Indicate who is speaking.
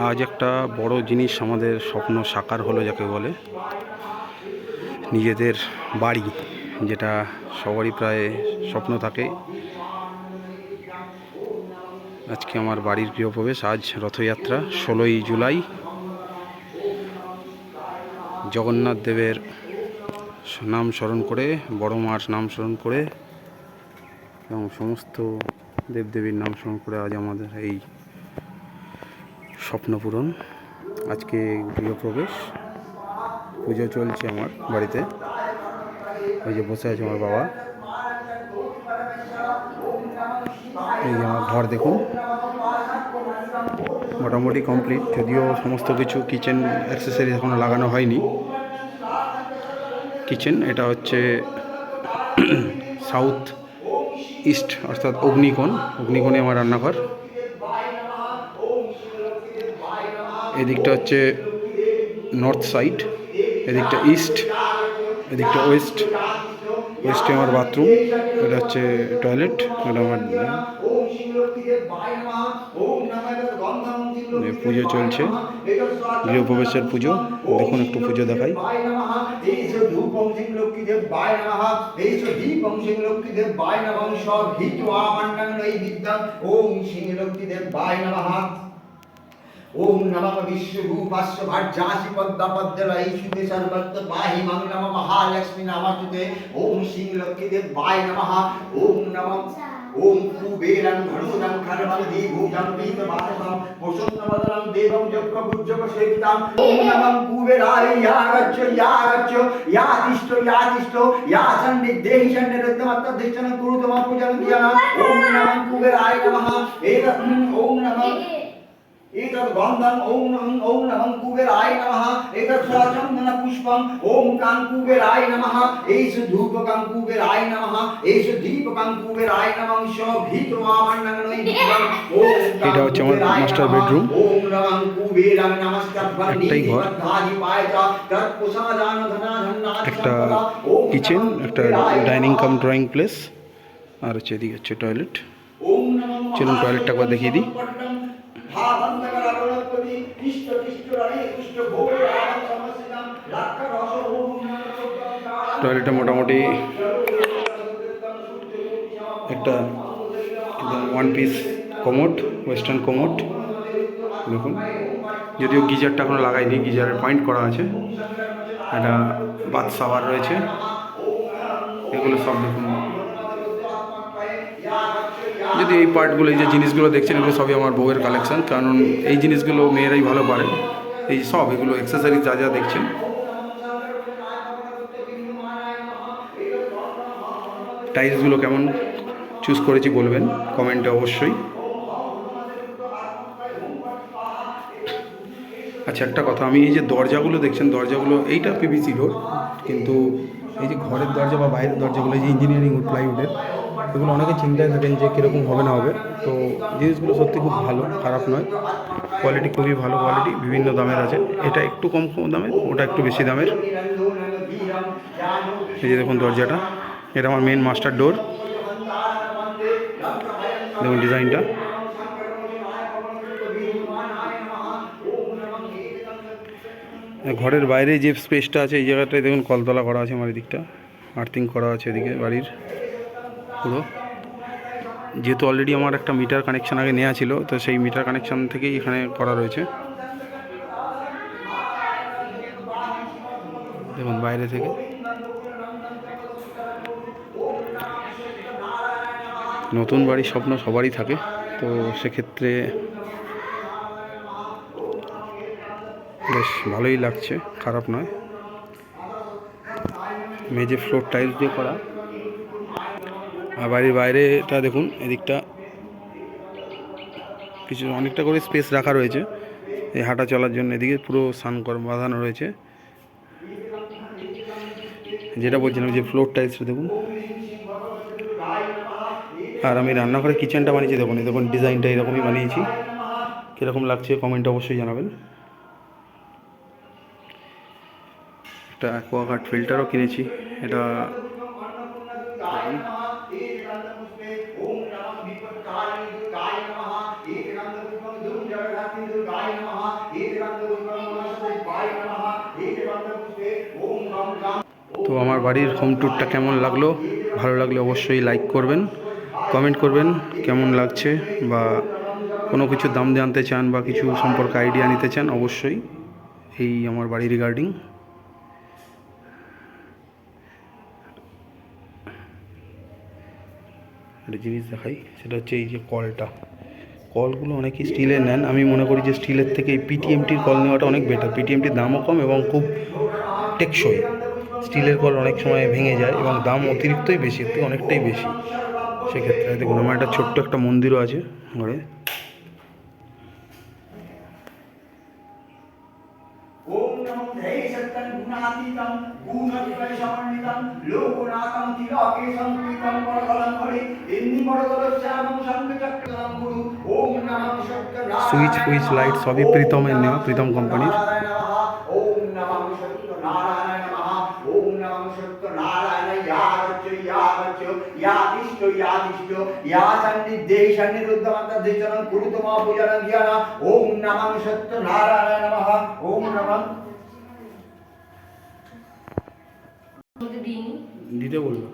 Speaker 1: আজ একটা বড় জিনিস আমাদের স্বপ্ন সাকার হলো যাকে বলে, নিজেদের বাড়ি, যেটা সবারই প্রায় স্বপ্ন থাকে। আজকে আমার বাড়ির গৃহপ্রবেশ। আজ রথযাত্রা 16ই জুলাই। জগন্নাথ দেবের নাম স্মরণ করে, বড় মার নাম স্মরণ করে এবং সমস্ত দেবদেবীর নাম স্মরণ করে আজ আমাদের এই স্বপ্ন পূরণ। আজকে গৃহপ্রবেশ, পুজো চলছে আমার বাড়িতে। ওই যে বসে আছে আমার বাবা। এই যে আমার ঘর দেখুন, মোটামুটি কমপ্লিট, যদিও সমস্ত কিছু কিচেন অ্যাক্সেসরিজ এখনো লাগানো হয়নি। কিচেন এটা হচ্ছে সাউথ ইস্ট অর্থাৎ অগ্নিকোণে আমার রান্নাঘর। এদিকটা হচ্ছে নর্থ সাইড, এদিকটা ইস্ট, এদিকটা ওয়েস্ট। ওয়েস্টে আমার বাথরুম, এটা হচ্ছে টয়লেট, এটা আমার। পুজো চলছে, গৃহপ্রবেশের পুজো। দেখুন একটু পুজো দেখাই।
Speaker 2: ओम नमः विश्वरूपास्य भार्यासि पद्मपद्मलय सुते सर्वत्र पाहि मं नमः महालक्ष्मी नमस्ते। ओम श्रीलक्ष्मीदेवाय नमः। ओम नमः ओम कुबेरं धनुरं खरवं दीभूतं पीतवासं वसुन्नवदनं देवं जगपूज्यकसेवितं। ओम नमः कुबेराय यागच्छ या तिष्ठो या सन्निधेहि सन्निरुद्धमत्तधिष्ठं कुरुतम पूजनं ध्यानं। ओम नमः कुबेराय नमः। ओम नमः एतद् गन्धं ओम नमः कुबेराय नमः। एतद् स्वचन्दन पुष्पं ओम कां कुबेराय नमः। एष धूपकं कुबेराय नमः। एष दीपकं कुबेराय नमः। शोभितवामण्डलं
Speaker 1: এটা হচ্ছে আমার মাস্টার বেডরুম।
Speaker 2: ओम नमः कुबेरं नमस्तभ्यं
Speaker 1: একটাই ঘর, একটা কিচেন, একটা ডাইনিং কাম ড্রয়িং প্লেস, আর হচ্ছে এদিকে হচ্ছে টয়লেট। চলুন টয়লেটটা একবার দেখিয়ে দিই। টয়লেটটা মোটামুটি একটা একদম one piece commode, western commode দেখুন। যদিও গিজারটা এখনো লাগাইনি, গিজারের পয়েন্ট করা আছে। একটা বাথ শাওয়ার রয়েছে। এগুলো সব দেখুন। যদি এই পার্টগুলো, এই যে জিনিসগুলো দেখছেন, এগুলো সবই আমার বউয়ের কালেকশান, কারণ এই জিনিসগুলো মেয়েরাই ভালো পারে। এই সব এগুলো অ্যাক্সেসরিজ যা যা দেখছেন। টাইলসগুলো কেমন চুজ করেছি বলবেন কমেন্টে অবশ্যই। আচ্ছা, একটা কথা, আমি এই যে দরজাগুলো দেখছেন, দরজাগুলো এইটা পিভিসি ডোর, কিন্তু এই যে ঘরের দরজা বা বাইরের দরজাগুলো, এই যে ইঞ্জিনিয়ারিং উড প্লাইউডের, এগুলো অনেকে চিন্তায় থাকেন যে কীরকম হবে না হবে। তো জিনিসগুলো সত্যি খুব ভালো, খারাপ নয়, কোয়ালিটি খুবই ভালো কোয়ালিটি। বিভিন্ন দামের আছে, এটা একটু কম দামের, ওটা একটু বেশি দামের। এই যে দেখুন দরজাটা, এটা আমার মেন মাস্টার ডোর। দেখুন ডিজাইনটা। ঘরের বাইরে যে স্পেসটা আছে, এই জায়গাটায় দেখুন কলতলা করা আছে আমার এদিকটা, আর্থিং করা আছে এদিকে বাড়ির পুরো। যেহেতু অলরেডি আমার একটা মিটার কানেকশান আগে নেওয়া ছিল, তো সেই মিটার কানেকশান থেকেই এখানে করা রয়েছে। দেখুন বাইরে থেকে নতুন বাড়ির স্বপ্ন সবারই থাকে, তো সেক্ষেত্রে বেশ ভালোই লাগছে, খারাপ নয়। মেঝে ফ্লোর টাইলস দিয়ে করা। আর বাড়ির বাইরেটা দেখুন, এদিকটা কিছু অনেকটা করে স্পেস রাখা রয়েছে এই হাঁটা চলার জন্য। এদিকে পুরো সানকর বাঁধানো রয়েছে। যেটা বলছিলাম, যে ফ্লোর টাইলসটা দেখুন। আর আমি রান্নাঘরে কিচেনটা বানিয়েছি, দেখুন এই দেখুন ডিজাইনটা এরকমই বানিয়েছি। কীরকম লাগছে কমেন্টে অবশ্যই জানাবেন। একটা অ্যাকোয়াগার্ড ফিল্টারও কিনেছি, এটা
Speaker 2: কালী দুর্গায় নমঃ একান্ত গুণমনসতে পায় নমঃ একান্ত পুষ্পে ওম নম গাম।
Speaker 1: তো আমার বাড়ির হোম ট্যুরটা কেমন লাগলো, ভালো লাগলে অবশ্যই লাইক করবেন, কমেন্ট করবেন কেমন লাগছে, বা কোনো কিছু দাম জানতে চান বা কিছু সম্পর্কে আইডিয়া নিতে চান অবশ্যই এই আমার বাড়ি রিগার্ডিং। একটা জিনিস দেখাই, সেটা হচ্ছে এই যে কলগুলো অনেকেই স্টিলের নেন, আমি মনে করি যে স্টিলের থেকে এই পিটিএমটির কল নেওয়াটা অনেক বেটার। পিটিএমটির দামও কম এবং খুব টেকসই। স্টিলের কল অনেক সময় ভেঙে যায় এবং দাম অতিরিক্তই বেশি, এর থেকে অনেকটাই বেশি। সেক্ষেত্রে দেখুন আমার একটা ছোট্ট একটা মন্দিরও আছে ঘরে।
Speaker 2: ওম নমো ধ্যায় সত্যং গুণাতীতং গুণত্রয় সমন্বিতং লোকনাথং তিলকে সংকৃতং পরকলং হরি ইন্নি পরদলস্যামং সংকচক্রং গুরু ওম নমঃ সত্যনারায়ণ
Speaker 1: সুইচ ফুইচ লাইট সবই প্রীতমের নেওয়া, প্রীতম কোম্পানির।
Speaker 2: ওম নমঃ সত্যনারায়ণ নমঃ ওম নমঃ সত্যনারায়ণ ইয়াবচ্চ ইয়াদিষ্ট ইয়া সন্নিধেয় সন্নিরুদ্ধমন্ত দ্বিজনং কুরুতমা পূজনং জ্ঞানা ওম নমঃ সত্যনারায়ণ নমঃ ওম নমঃ।
Speaker 1: দিতে বললো।